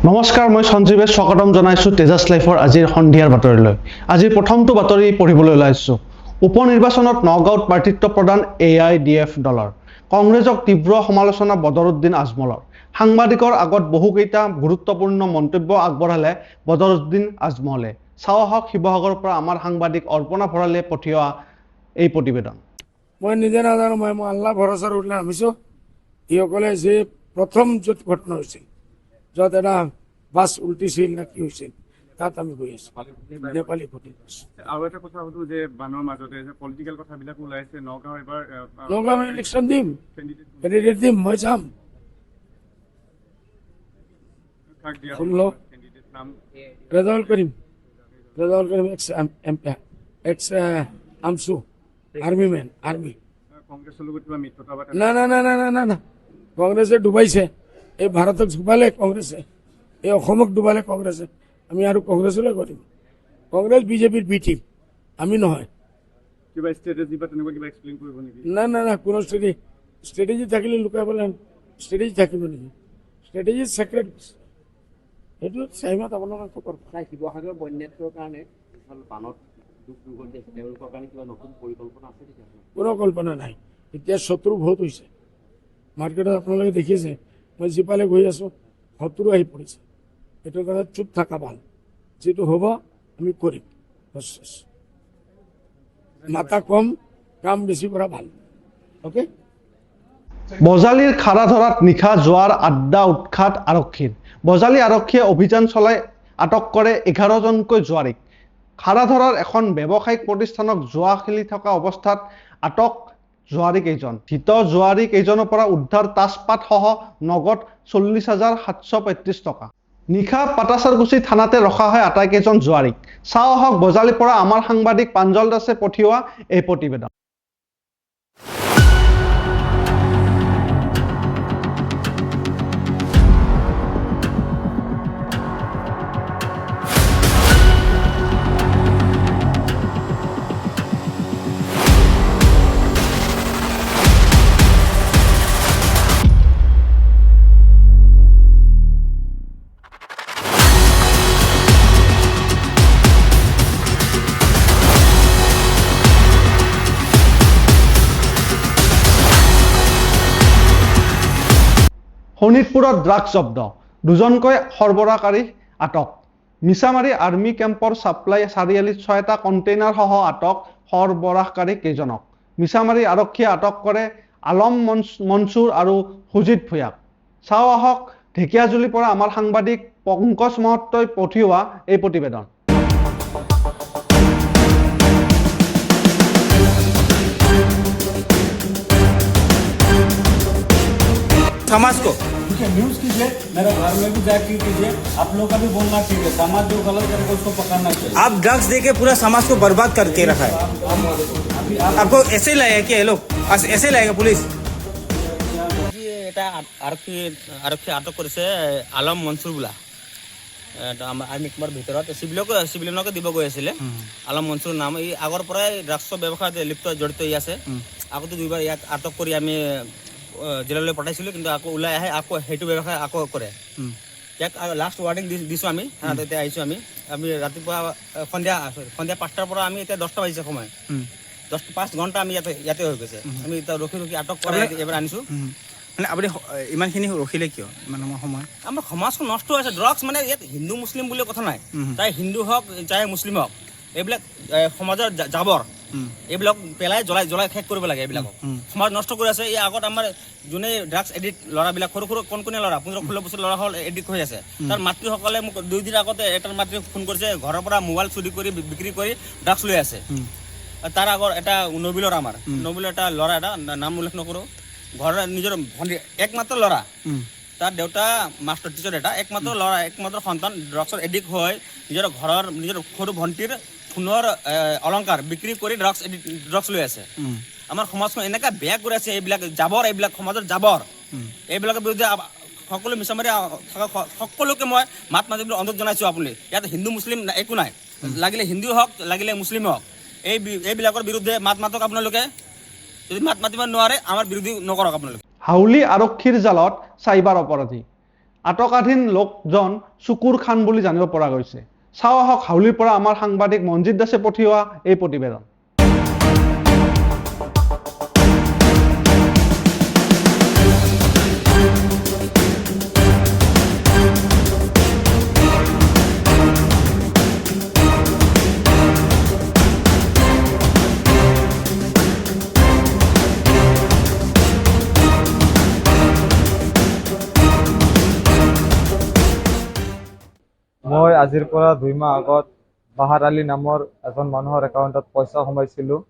নমস্কাৰ, মই সঞ্জীৱে স্বাগতম জনাইছোঁ তেজাছ লাইফৰ আজিৰ সন্ধিয়াৰ বাতৰিলৈ। আজিৰ প্ৰথমটো বাতৰি পঢ়িবলৈ ওলাইছোঁ। উপনিৰ্বাচনত নগাঁৱত প্ৰাৰ্থিত্ব প্ৰদান AIDF দলৰ। কংগ্ৰেছক তীব্ৰ সমালোচনা বদৰুদ্দিন আজমলৰ। সাংবাদিকৰ আগত বহুকেইটা গুৰুত্বপূৰ্ণ মন্তব্য আগবঢ়ালে বদৰুদ্দিন আজমলে। চাওঁ আহক শিৱসাগৰৰ পৰা আমাৰ সাংবাদিক অৰ্পণা ভঁৰালীয়ে পঠিওৱা এই প্ৰতিবেদন। মই নিজে নাজানো, মই আল্লাহ ভৰসাৰ উঠলে নামিছোঁ। এইসকলে যে প্ৰথম য'ত ঘটনা হৈছিল, য'ত এটা বাছ উল্টিছিল না কি হৈছিল, তাত আমি গৈ আছোঁ নেপালী ভোটে। আৰু এটা কথা সুধো যে বানৰ মাজতে যে পলিটিকেল কথাবিলাক ওলাইছে, নগাঁও এবাৰ নগাঁও ইলেকশ্যন দিম, কেণ্ডিডেট দিম, মই যাম। Rezaul Karim ex AAMSU army men, army. কংগ্ৰেছৰ লগত কিবা মিত্ৰতা বা না না না না না না না কংগ্ৰেছে ডুবাইছে। এই ভাৰতক ডুবালে কংগ্ৰেছে, এই অসমক ডুবালে কংগ্ৰেছে। আমি আৰু কংগ্ৰেছলৈ কৰিম। কংগ্ৰেছ বিজেপিৰ বি টিম, আমি নহয়। কিবা ষ্ট্ৰেটেজি বা তেনেকুৱা কিবা এক্সপ্লেইন কৰিব নেকি? না না না কোনো ষ্ট্ৰেটেজি থাকিলে লুকাই পেলাই ষ্ট্ৰেটেজি থাকিব নেকি? ষ্ট্ৰেটেজি চেক্ৰেট, সেইটো চাইমত আপোনালোকে খবৰ পায়। শিৱসাগৰ বন্যাটোৰ কাৰণে বানত দুখ দুৰ্গতি আছে, তেওঁলোকৰ কাৰণে কিবা নতুন পৰিকল্পনা আছে নেকি? কোনো কল্পনা নাই। এতিয়া শত্ৰু বহুত হৈছে মাৰ্কেটত, আপোনালোকে দেখিছে। মই যিফালে গৈ আছোঁ শত্ৰু আহি পৰিছে। এইটো কাৰণে চুপ থকা ভাল, যিটো হ'ব আমি কৰিম। মাথা কম, কাম বেছি কৰা ভাল। অ'কে। বজালীৰ খাৰা ধৰাত নিশা যোৱাৰ আড্ডা উৎখাত আৰক্ষীৰ। বজালী আৰক্ষীয়ে অভিযান চলাই আটক কৰে 11জনকৈ জুৱাৰীক। খাৰা ধৰাৰ এখন ব্যৱসায়িক প্ৰতিষ্ঠানক জুৱা খেলি থকা অৱস্থাত আটক জুৱাৰী কেইজন। ধৃত জুৱাৰী কেইজনৰ পৰা উদ্ধাৰ তাজপাত সহ নগদ 40,735 টকা। নিশা পাটাচাৰকুছি থানাতে ৰখা হয় আটাইকেইজন জুৱাৰীক। চাওঁ আহক বজালীৰ পৰা আমাৰ সাংবাদিক প্ৰাঞ্জল দাসে পঠিওৱা এই প্ৰতিবেদন। শোণিতপুৰত ড্ৰাগছ জব্দ, দুজনকৈ সৰবৰাহকাৰী আটক। মিছামাৰী আৰ্মি কেম্পৰ ছাপ্লাই চাৰিআলিত 6টা কণ্টেইনাৰ সহ আটক সৰবৰাহকাৰী কেইজনক। মিছামাৰী আৰক্ষীয়ে আটক কৰে আলম মনছুৰ আৰু সুজিত ভূঞাক। চাওঁ আহক ঢেকিয়াজুলিৰ পৰা আমাৰ সাংবাদিক পংকজ মহত্তই পঠিওৱা এই প্ৰতিবেদন। समाज को न्यूज कीजिए, मेरे घर में भी जाके कीजिए। आप लोग का भी बोलना ठीक है, समाज जो गलत करेगा उसको पकड़ना चाहिए। आप ड्रग्स देके पूरा समाज को बर्बाद करके रखा है। आपको ऐसे लाया क्या ये लोग, ऐसे लाएगा पुलिस? এটা আৰক্ষী আটক কৰিছে আলম মনছুৰ বোলা আৰ্মি কেম্পৰ ভিতৰত চিভিলিয়নকে দিব গৈ আছিলে। আলম মনছুৰ নাম। ই আগৰ পৰাই ড্ৰাগছৰ ব্যৱসায়ত লিপ্ত জড়িত আছে। আগতে 2বাৰ ইয়াক আটক কৰি আমি জেললৈ পঠাইছিলোঁ, কিন্তু আকৌ ওলাই আহে, আকৌ সেইটো ব্যৱসায় আকৌ কৰে। ইয়াক লাষ্ট ৱাৰ্ণিং দিছোঁ আমি, থানাত এতিয়া আহিছোঁ আমি ৰাতিপুৱা সন্ধিয়া 5টাৰ পৰা আমি এতিয়া 10টা বাজিছে সময়, 5 ঘণ্টা আমি ইয়াতে হৈ গৈছে। আমি এতিয়া ৰখি আটক কৰি এবাৰ আনিছোঁ। মানে আপুনি ইমানখিনি ৰখিলে কিয় ইমান সময়? আমাৰ সমাজখন নষ্ট হৈছে। ড্ৰাগছ মানে ইয়াত হিন্দু মুছলিম বুলি কথা নাই, চাই হিন্দু হওক চাই মুছলিম হওক, এইবিলাক সমাজৰ জাবৰ, এইবিলাক পেলাই জ্বলাই শেষ কৰিব লাগে। এইবিলাকক সমাজ নষ্ট কৰি আছে। এই আগত আমাৰ যোনে ড্ৰাগছ এডিক্ট ল'ৰাবিলাক, সৰু কণকণীয়া ল'ৰা, 15-16 বছৰ ল'ৰা হ'ল এডিক্ট হৈ আছে। তাৰ মাতৃসকলে মোক 2 দিন আগতে এটাৰ মাতৃ ফোন কৰিছে, ঘৰৰ পৰা মোবাইল চুৰি কৰি বিক্ৰী কৰি ড্ৰাগছ লৈ আছে। তাৰ আগত এটা নবিলৰ এটা ল'ৰা, এটা নাম উল্লেখ নকৰোঁ, ঘৰৰ নিজৰ ভণ্টি একমাত্ৰ ল'ৰা, তাৰ দেউতা মাষ্টৰ টিচাৰ, এটা একমাত্ৰ ল'ৰা, একমাত্ৰ সন্তান ড্ৰাগছৰ এডিক্ট হৈ নিজৰ সৰু ভণ্টিৰ সোণৰ অলংকাৰ বিক্ৰী কৰি ড্ৰাগছ লৈ আছে। আমাৰ সমাজখন এনেকুৱা বেয়া কৰি আছে। এইবিলাক জাবৰ, এইবিলাক সমাজৰ জাবৰ, এইবিলাকৰ বিৰুদ্ধে সকলো মিছামাৰী থকা সকলোকে মই মাত মাতিবলৈ অনুৰোধ জনাইছোঁ। আপুনি ইয়াত হিন্দু মুছলিম একো নাই, লাগিলে হিন্দু হওক লাগিলে মুছলিম হওক, এইবিলাকৰ বিৰুদ্ধে মাত মাতক আপোনালোকে। যদি মাত মাতিব নোৱাৰে আমাৰ বিৰোধী নকৰক আপোনালোকে। হাউলি আৰক্ষীৰ জালত চাইবাৰ অপৰাধী। আটকাধীন লোকজন চুকুৰ খান বুলি জানিব পৰা গৈছে। চাওঁ আহক হাউলিৰ পৰা আমাৰ সাংবাদিক মনজিত দাসে পঠিওৱা এই প্ৰতিবেদন। মই আজিৰ পৰা 2 মাহ আগত বাহাৰ আলী নামৰ এজন মানুহৰ একাউণ্টত পইচা সোমাইছিলোঁ।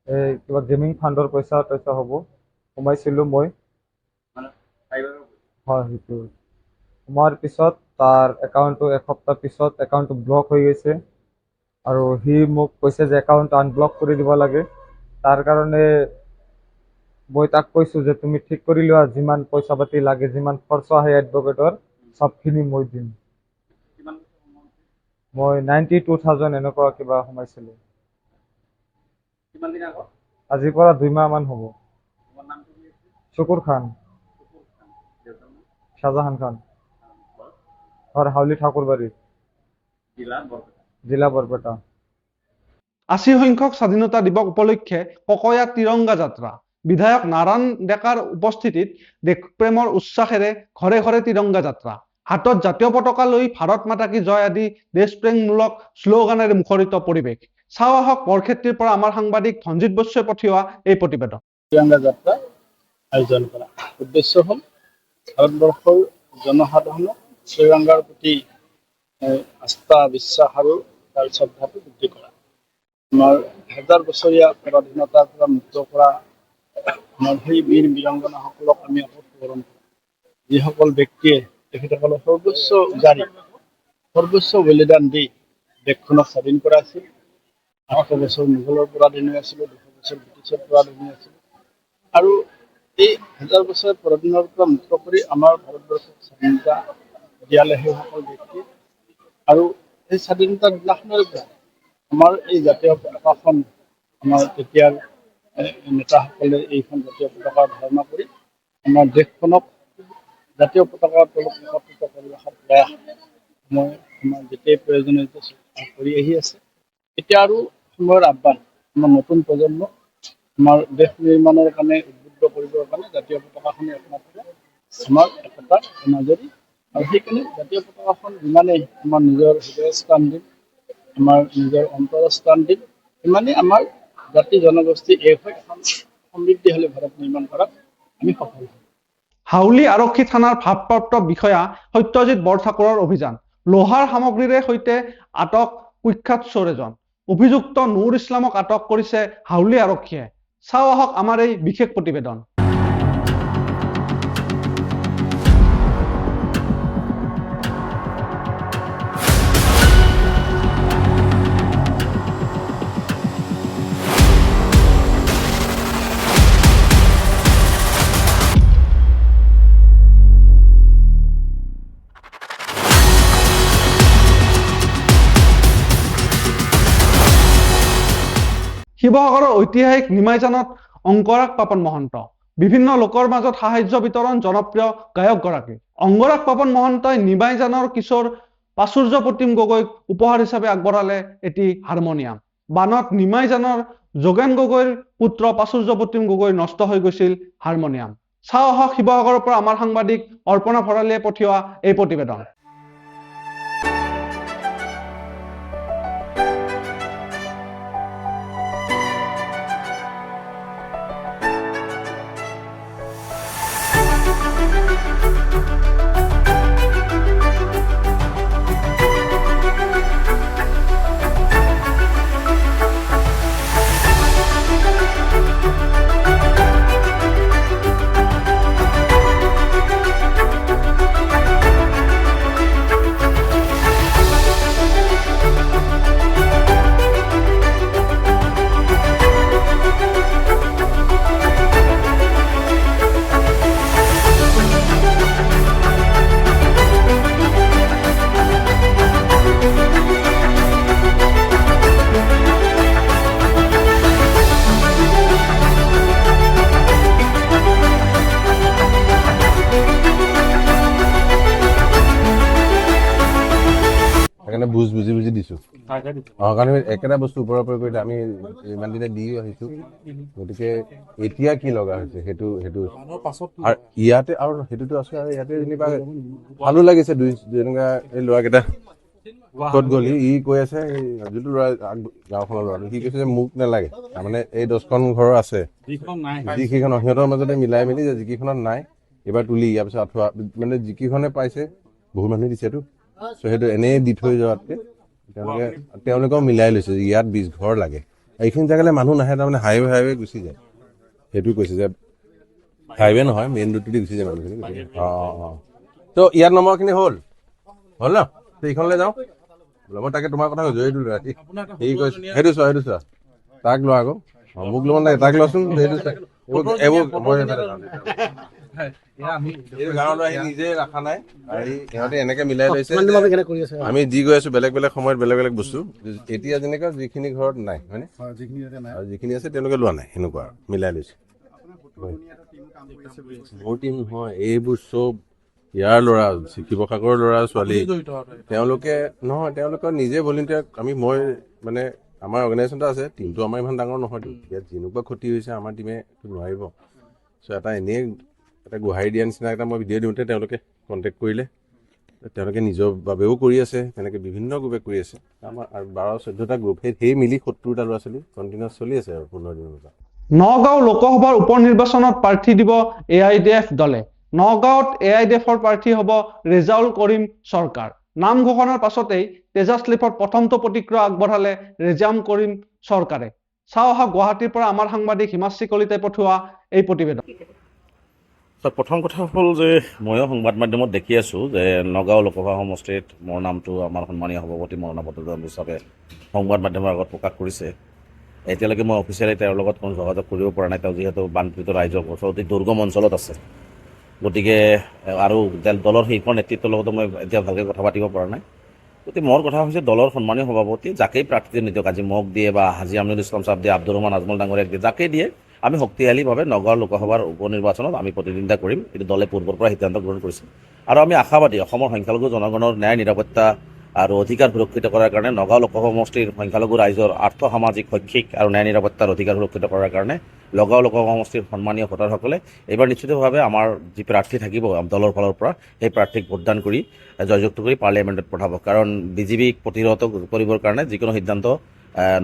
এই কিবা গেমিং ফাণ্ডৰ পইচা হ'ব সোমাইছিলোঁ মই। হয়, সেইটো সোমোৱাৰ পিছত তাৰ একাউণ্টটো এসপ্তাহ পিছত একাউণ্টটো ব্লক হৈ গৈছে আৰু সি মোক কৈছে যে একাউণ্ট আনব্লক কৰি দিব লাগে। তাৰ কাৰণে মই তাক কৈছোঁ যে তুমি ঠিক কৰি লোৱা, যিমান পইচা পাতি লাগে, যিমান খৰচ আহে এডভকেটৰ চবখিনি মই দিম। মই 92,000 এনেকুৱা কিবা সোমাইছিলোঁ। আজিৰ পৰা 2 মাহ মান হ'ব। চুকুৰ খান, শাহজাহান খান, ঘৰ হাউলি ঠাকুৰবাৰী, জিলা বৰপেটা। 80 সংখ্যক স্বাধীনতা দিৱস উপলক্ষে ককয়া তিৰংগা যাত্ৰা। বিধায়ক নাৰায়ণ ডেকাৰ উপস্থিতিত দেশপ্ৰেমৰ উচ্ছ্বাসেৰে ঘৰে ঘৰে তিৰংগা যাত্ৰা। হাতত জাতীয় পতাকা লৈ ভাৰত মাতা কি জয় আদি দেশপ্ৰেমমূলক শ্লোগানেৰে মুখৰিত পৰিৱেশ। চাওঁ আহক বৰক্ষেত্ৰীৰ পৰা আমাৰ সাংবাদিক ধনজিত বসুৱে পঠিওৱা এই প্ৰতিবেদন। তিৰংগা যাত্ৰা আয়োজন কৰা উদ্দেশ্য হ'ল ভাৰতবৰ্ষৰ জনসাধাৰণক তিৰংগাৰ প্ৰতি আস্থা, বিশ্বাস আৰু তাৰ শ্ৰদ্ধাটো বৃদ্ধি কৰা। আমাৰ 1000 বছৰীয়া পৰাধীনতাৰ পৰা মুক্ত কৰা আমাৰ সেই বীৰ বীৰাংগনাসকলক আমি আকৌ স্মৰণ কৰোঁ। যিসকল ব্যক্তিয়ে তেখেতসকলৰ সৰ্বোচ্চ উজাৰি সৰ্বোচ্চ বলিদান দি দেশখনক স্বাধীন কৰা আছিল। 800 বছৰ মোগলৰ পৰাধীন হৈ আছিলোঁ, 200 বছৰ ব্ৰিটিছৰ পৰাধীন হৈ আছিলোঁ আৰু এই 1000 বছৰ পৰাধীনৰ পৰা মুক্ত কৰি আমাৰ ভাৰতবৰ্ষক স্বাধীনতা দিয়ালে সেইসকল ব্যক্তি। আৰু সেই স্বাধীনতাৰ দিনাখনৰ পৰা আমাৰ এই জাতীয় পতাকাখন আমাৰ তেতিয়াৰ নেতাসকলে এইখন জাতীয় পতাকা ধাৰণা কৰি আমাৰ দেশখনক জাতীয় পতাকাৰ তলত একত্ৰিত কৰি ৰখাৰ প্ৰয়াস মই আমাৰ যেতিয়াই প্ৰয়োজনীয়তা কৰি আহি আছে। এতিয়া আৰু সময়ৰ আহ্বান আমাৰ নতুন প্ৰজন্মক আমাৰ দেশ নিৰ্মাণৰ কাৰণে উদ্বুদ্ধ কৰিবৰ কাৰণে জাতীয় পতাকাখনে একমাত্ৰ আমাৰ একতাৰ এনাজৰী। আৰু সেইকাৰণে জাতীয় পতাকাখন যিমানেই আমাৰ নিজৰ হৃদয় স্থান দিম, আমাৰ নিজৰ অন্তৰ স্থান দিম, সিমানেই আমাৰ জাতি জনগোষ্ঠী এক হৈ এখন সমৃদ্ধিশালী ভাৰত নিৰ্মাণ কৰাত আমি সফল হ'ম। হাউলি আৰক্ষী থানাৰ ভাৰপ্ৰাপ্ত বিষয়া সত্যজিৎ বৰঠাকুৰৰ অভিযান। লোহাৰ সামগ্ৰীৰে সৈতে আটক কুখ্যাত চোৰ এজন। অভিযুক্ত নুৰ ইছলামক আটক কৰিছে হাউলি আৰক্ষীয়ে। চাওঁ আহক আমাৰ এই বিশেষ প্ৰতিবেদন। শিৱসাগৰৰ ঐতিহাসিক নিমাইজানত অংগৰাগ পাপন মহন্ত। বিভিন্ন লোকৰ মাজত সাহায্য বিতৰণ জনপ্ৰিয় গায়কগৰাকী। অংগৰাগ পাপন মহন্তই নিমাইজানৰ কিশোৰ প্ৰাচুৰ্য প্ৰতিম গগৈক উপহাৰ হিচাপে আগবঢ়ালে এটি হাৰমনিয়াম। বানত নিমাইজানৰ যোগেন গগৈৰ পুত্ৰ প্ৰাচুৰ্য প্ৰতিম গগৈৰ নষ্ট হৈ গৈছিল হাৰমনিয়াম। চাওঁ আহক শিৱসাগৰৰ পৰা আমাৰ সাংবাদিক অৰ্পণা ভৰালীয়ে পঠিওৱা এই প্ৰতিবেদন। সেইকাৰণে বুজি দিছোঁ কাৰণ একেটা বস্তু ওপৰৰ ওপৰি কৰিলে আমি ইমান দিনে দি আহিছোঁ গতিকে এতিয়া কি লগা হৈছে সেইটো আৰু ইয়াতে আৰু সেইটোতো আছে আৰু ইয়াতে যেনিবা ভালো লাগিছে যেনেকুৱা এই ল'ৰাকেইটা ক'ত গ'লি ই কৈ আছে যোনটো ল'ৰা গাঁওখনৰ ল'ৰাটো সি কৈছে যে মোক নালাগে তাৰমানে এই 10খন ঘৰ আছে যিকেইখনৰ সিহঁতৰ মাজতে মিলাই মেলি যে যিকেইখনত নাই এইবাৰ তুলি ইয়াৰ পিছত আঁঠুৱা মানে যিকেইখনে পাইছে বহুত মানুহে দিছেতো চ' সেইটো এনেই দি থৈ যোৱাতকে তেওঁলোকেও মিলাই লৈছে যে ইয়াত 20 ঘৰ লাগে এইখিনি জেগালৈ মানুহ নাহে তাৰমানে হাইৱে গুচি যায় সেইটো কৈছে যে হাইৱে নহয় মেইন ৰোডটোদি গুচি যায় মানুহখিনি ত' ইয়াত নম্বৰখিনি হ'ল ন এইখনলৈ যাওঁ বোলে মই তাকে তোমাৰ কথা কৈছোঁ এইটো ৰাতি সি কৈছে সেইটো চোৱা তাক লোৱা আকৌ মোক ল'ব নালাগে তাক লোৱাচোন সেইটো এইবোৰ গাঁৱলৈ আহি নিজে ৰখা নাই সিহঁতে এনেকে মিলাই লৈছে আমি দি গৈ আছো বেলেগ বেলেগ সময়ত বেলেগ বেলেগ বস্তু এতিয়া যেনেকুৱা যিখিনি ঘৰত নাই হয়নে আৰু যিখিনি আছে তেওঁলোকে লোৱা নাই সেনেকুৱা মিলাই লৈছে মোৰ টিম নহয় এইবোৰ চব ইয়াৰ ল'ৰা শিৱসাগৰৰ ল'ৰা ছোৱালী তেওঁলোকৰ নিজে ভলেণ্টিয়াৰ মই মানে আমাৰ অৰ্গেনাইজেশ্যন এটা আছে টিমটো আমাৰ ইমান ডাঙৰ নহয়তো ইয়াত যেনেকুৱা ক্ষতি হৈছে আমাৰ টিমে নোৱাৰিব চ' এটা এনেই এটা গোহাৰি দিয়া নিচিনা এটা মই ভিডিঅ' দিওঁতে তেওঁলোকে কণ্টেক্ট কৰিলে তেওঁলোকে নিজৰ বাবেও কৰি আছে তেনেকৈ বিভিন্ন গ্ৰুপে কৰি আছে আমাৰ আৰু 12-14টা গ্ৰুপ সেই মিলি 70টা ল'ৰা ছোৱালী কণ্টিনিউৱাছ চলি আছে আৰু 15 দিনৰ পৰা নগাঁও লোকসভাৰ উপ নিৰ্বাচনত প্ৰাৰ্থী দিব AIDF দলে নগাঁৱত AIDFৰ প্ৰাৰ্থী হ'ব ৰেজাউল কৰিম চৰকাৰ নাম ঘোষণাৰ পাছতেই তেজাছ লিপত প্ৰথমটো প্ৰতিক্ৰিয়া আগবঢ়ালে ৰেজাউল কৰিম চৰকাৰে চাওঁ অহা গুৱাহাটীৰ পৰা আমাৰ সাংবাদিক হিমাশ্ৰী কলিতাই পঠোৱা এই প্ৰতিবেদন প্ৰথম কথা হ'ল যে ময়ো সংবাদ মাধ্যমত দেখি আছোঁ যে নগাঁও লোকসভা সমষ্টিত মোৰ নামটো আমাৰ সন্মানীয় সভাপতি মৰণা ভট্টাচাৰ্য হিচাপে সংবাদ মাধ্যমৰ আগত প্ৰকাশ কৰিছে এতিয়ালৈকে মই অফিচিয়েলি তেওঁৰ লগত কোনো যোগাযোগ কৰিব পৰা নাই তেওঁ যিহেতু বানপীড়িত ৰাইজৰ অতি দুৰ্গম অঞ্চলত আছে গতিকে আৰু দলৰ শীৰ্ষ নেতৃত্বৰ লগতো মই এতিয়া ভালকৈ কথা পাতিব পৰা নাই গতিকে মোৰ কথা হৈছে দলৰ সন্মানীয় সভাপতি যাকেই প্ৰাৰ্থী নিদিয়ক আজি মোক দিয়ে বা হাজী আমিনুল ইছলাম চাহাব দিয়ে আব্দুৰ ৰহমান আজমল ডাঙৰীয়াক দিয়ে যাকেই দিয়ে আমি শক্তিশালীভাৱে নগাঁও লোকসভাৰ উপ নিৰ্বাচনত আমি প্ৰতিদ্বন্দ্বিতা কৰিম কিন্তু দলে পূৰ্বৰ পৰা সিদ্ধান্ত গ্ৰহণ কৰিছে আৰু আমি আশাবাদী অসমৰ সংখ্যালঘু জনগণৰ ন্যায় নিৰাপত্তা আৰু অধিকাৰ সুৰক্ষিত কৰাৰ কাৰণে নগাঁও লোকসভা সমষ্টিৰ সংখ্যালঘু ৰাইজৰ আৰ্থ সামাজিক শৈক্ষিক আৰু ন্যায় নিৰাপত্তাৰ অধিকাৰ সুৰক্ষিত কৰাৰ কাৰণে নগাঁও লোকসভা সমষ্টিৰ সন্মানীয় ভোটাৰসকলে এইবাৰ নিশ্চিতভাৱে আমাৰ যি প্ৰাৰ্থী থাকিব দলৰ ফালৰ পৰা সেই প্ৰাৰ্থীক ভোটদান কৰি জয়যুক্ত কৰি পাৰ্লিয়ামেণ্টত পঠাব কাৰণ বিজেপিক প্ৰতিহত কৰিবৰ কাৰণে যিকোনো সিদ্ধান্ত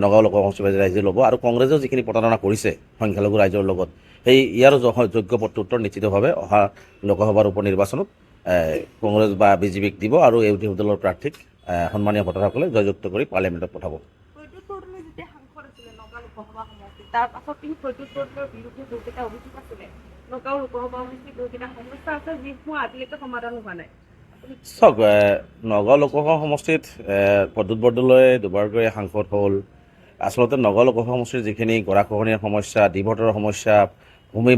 নগাঁও লোকসভা সমষ্টিৰ ৰাইজে ল'ব আৰু কংগ্ৰেছেও যিখিনি প্ৰতাৰণা কৰিছে সংখ্যালঘু ৰাইজৰ লগত সেই ইয়াৰ যোগ্য প্ৰত্যুত্তৰ নিশ্চিতভাৱে অহা লোকসভাৰ উপ নিৰ্বাচনত কংগ্ৰেছ বা বিজেপিক দিব আৰু ইউডিএফ দলৰ প্ৰাৰ্থীক সন্মানীয় ভোটাৰসকলে জয়যুক্ত কৰি পাৰ্লিয়ামেণ্টত পঠাব চাওক নগাঁও লোকসভা সমষ্টিত প্ৰদ্যুৎ বৰদলৈ দুবাৰকৈ সাংসদ হ'ল আচলতে নগাঁও লোকসভা সমষ্টিৰ যিখিনি গৰাখহনীয়াৰ সমস্যা ডিভটৰৰ সমস্যা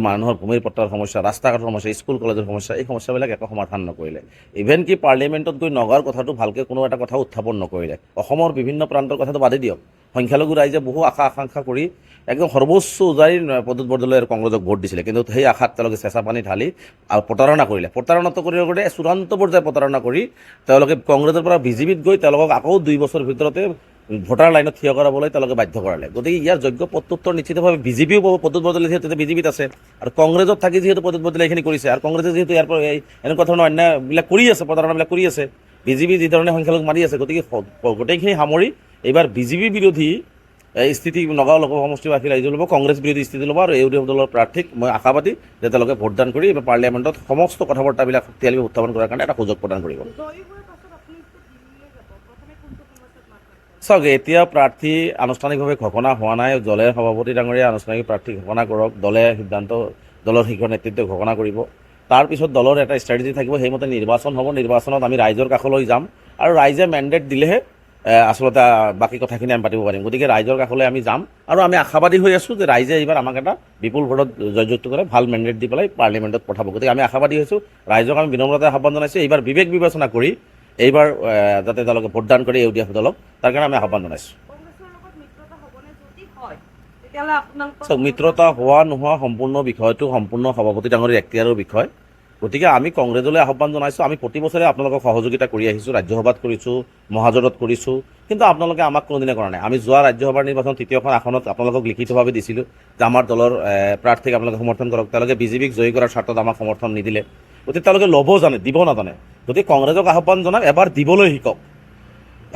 মানুহৰ ভূমিৰ পট্টাৰ সমস্যা ৰাস্তা ঘাটৰ সমস্যা স্কুল কলেজৰ সমস্যা এই সমস্যাবিলাক একো সমাধান নকৰিলে ইভেন কি পাৰ্লিয়ামেণ্টত গৈ নগাঁৱৰ কথাটো ভালকৈ কোনো এটা কথা উত্থাপন নকৰিলে অসমৰ বিভিন্ন প্ৰান্তৰ কথাটো বাদে দিয়ক সংখ্যালঘু ৰাইজে বহু আশা আকাংক্ষা কৰি একদম সৰ্বোচ্চ উজাৰি প্ৰদ্যুৎ বৰদলৈ আৰু কংগ্ৰেছক ভোট দিছিলে কিন্তু সেই আশাত তেওঁলোকে চেঁচা পানী ঢালি আৰু প্ৰতাৰণা কৰিলে প্ৰতাৰণাটো কৰি চূড়ান্ত পৰ্যায়ে প্ৰতাৰণা কৰি তেওঁলোকে কংগ্ৰেছৰ পৰা বিজেপিত গৈ তেওঁলোকক আকৌ 2 বছৰ ভিতৰতে ভোটাৰ লাইনত থিয় কৰাবলৈ তেওঁলোকে বাধ্য কৰালে গতিকে ইয়াৰ যোগ্য প্ৰত্যুত্তৰ নিশ্চিতভাৱে বিজেপিও পাব প্ৰদ্যুৎ বৰদলৈ যিহেতু বিজেপিত আছে আৰু কংগ্ৰেছত থাকি যিহেতু প্ৰদ্যুৎ বৰদলৈ এইখিনি কৰিছে আৰু কংগ্ৰেছে যিহেতু ইয়াৰ পৰা এনেকুৱা ধৰণৰ অন্যায়বিলাক কৰি আছে প্ৰতাৰণাবিলাক কৰি আছে বিজেপি যিধৰণে সংখ্যালঘুক মাৰি আছে গতিকে গোটেইখিনি সামৰি এইবাৰ বিজেপি বিৰোধী স্থিতি নগাঁও লোকসভা সমষ্টিবাসী ৰাইজে ল'ব কংগ্ৰেছ বিৰোধী স্থিতি ল'ব আৰু ইউডিএফ দলৰ প্ৰাৰ্থীক মই আশাবাদী যে তেওঁলোকে ভোটদান কৰি এইবাৰ পাৰ্লিয়ামেণ্টত সমস্ত কথা বাৰ্তাবিলাক শক্তিশালীভাৱে উত্থাপন কৰাৰ কাৰণে এটা সুযোগ প্ৰদান কৰিব চাওক এতিয়া প্ৰাৰ্থী আনুষ্ঠানিকভাৱে ঘোষণা হোৱা নাই দলে সভাপতি ডাঙৰীয়া আনুষ্ঠানিক প্ৰাৰ্থী ঘোষণা কৰক দলে সিদ্ধান্ত দলৰ শীৰ্ষ নেতৃত্বই ঘোষণা কৰিব তাৰপিছত দলৰ এটা ষ্ট্ৰেটেজি থাকিব সেইমতে নিৰ্বাচন হ'ব নিৰ্বাচনত আমি ৰাইজৰ কাষলৈ যাম আৰু ৰাইজে মেণ্ডেট দিলেহে আচলতে বাকী কথাখিনি আমি পাতিব পাৰিম গতিকে ৰাইজৰ কাষলৈ আমি যাম আৰু আমি আশাবাদী হৈ আছোঁ যে ৰাইজে এইবাৰ আমাক এটা বিপুল ভোটত জয়যুক্ত কৰে ভাল মেণ্ডেট দি পেলাই পাৰ্লিয়ামেণ্টত পঠাব গতিকে আমি আশাবাদী হৈছোঁ ৰাইজক আমি বিনম্ৰতাৰে আহ্বান জনাইছোঁ এইবাৰ বিবেক বিবেচনা কৰি এইবাৰ যাতে তেওঁলোকে ভোটদান কৰে ইউডিএফ দলক তাৰ কাৰণে আমি আহ্বান জনাইছোঁ মিত্ৰতা হোৱা নোহোৱা সম্পূৰ্ণ বিষয়টো সম্পূৰ্ণ সভাপতি ডাঙৰীৰ এখতিয়াৰৰ বিষয় গতিকে আমি কংগ্ৰেছলৈ আহ্বান জনাইছোঁ, আমি প্ৰতি বছৰে আপোনালোকক সহযোগিতা কৰি আহিছোঁ, ৰাজ্যসভাত কৰিছোঁ, মহাজোঁটত কৰিছোঁ, কিন্তু আপোনালোকে আমাক কোনোদিনে কৰা নাই। আমি যোৱা ৰাজ্যসভাৰ নিৰ্বাচন 3খন আসনত আপোনালোকক লিখিতভাৱে দিছিলোঁ যে আমাৰ দলৰ প্ৰাৰ্থীক আপোনালোকে সমৰ্থন কৰক। তেওঁলোকে বিজেপিক জয়ী কৰাৰ স্বাৰ্থত আমাক সমৰ্থন নিদিলে। গতিকে তেওঁলোকে ল'ব জানে, দিব নাজানে। গতিকে কংগ্ৰেছক আহ্বান জনাওক, এবাৰ দিবলৈ শিকক।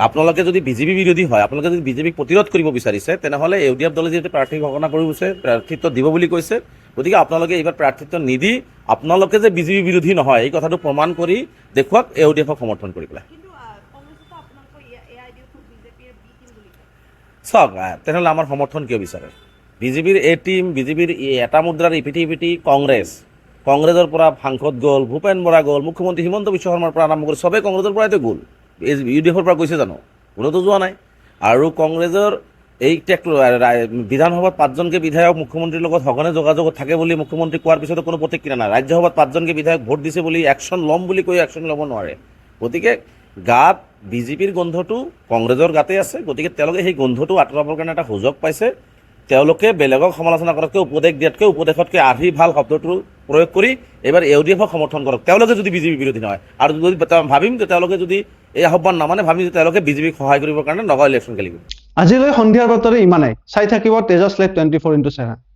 আপোনালোকে যদি বিজেপি বিৰোধী হয়, আপোনালোকে যদি বিজেপিক প্ৰতিৰোধ কৰিব বিচাৰিছে, তেনেহ'লে ইউডিএফ দলে যিহেতু প্ৰাৰ্থী ঘোষণা কৰিছে, প্ৰাৰ্থিত্ব দিব বুলি কৈছে, গতিকে আপোনালোকে এইবাৰ প্ৰাৰ্থিত্ব নিদি আপোনালোকে যে বিজেপি বিৰোধী নহয় এই কথাটো প্ৰমাণ কৰি দেখুৱাওক ইউডিএফক সমৰ্থন কৰি পেলাই। চাওক, তেনেহ'লে আমাৰ সমৰ্থন কিয় বিচাৰে? বিজেপিৰ এ টিম, বিজেপিৰ এটা মুদ্ৰাৰ ইপিঠি কংগ্ৰেছৰ পৰা সাংসদ গ'ল, ভূপেন বৰা গ'ল, মুখ্যমন্ত্ৰী হিমন্ত বিশ্ব শৰ্মাৰ পৰা আৰম্ভ কৰি চবেই কংগ্ৰেছৰ পৰাইতো গ'ল। ইউডিএফৰ পৰা গৈছে জানো? কোনোতো যোৱা নাই। আৰু কংগ্ৰেছৰ এই বিধানসভাত 5জনকৈ বিধায়ক মুখ্যমন্ত্ৰীৰ লগত সঘনে যোগাযোগত থাকে বুলি মুখ্যমন্ত্ৰী কোৱাৰ পিছতো কোনো প্ৰতিক্ৰিয়া নাই। ৰাজ্যসভাত 5জনকৈ বিধায়ক ভোট দিছে বুলি একশ্যন ল'ম বুলি কৈ একশ্যন ল'ব নোৱাৰে। গতিকে গাত বিজেপিৰ গোন্ধটো কংগ্ৰেছৰ গাতে আছে। গতিকে তেওঁলোকে সেই গোন্ধটো আঁতৰাবৰ কাৰণে এটা সুযোগ পাইছে। তেওঁলোকে বেলেগক সমালোচনা কৰাতকৈ, উপদেশ দিয়াতকৈ, উপদেশতকৈ আধি ভাল শব্দটো প্ৰয়োগ কৰি এইবাৰ ইউডিএফক সমৰ্থন কৰক, তেওঁলোকে যদি বিজেপি বিৰোধী নহয়। আৰু যদি ভাবিম যে তেওঁলোকে যদি এই আহ্বান নামানে, ভাবিম যে তেওঁলোকে বিজেপিক সহায় কৰিবৰ কাৰণে নগাঁও ইলেকশ্যন খেলিব। আজিলৈ সন্ধিয়াৰ বাতৰি ইমানেই। চাই থাকিব তেজছ লাইভ 24x7।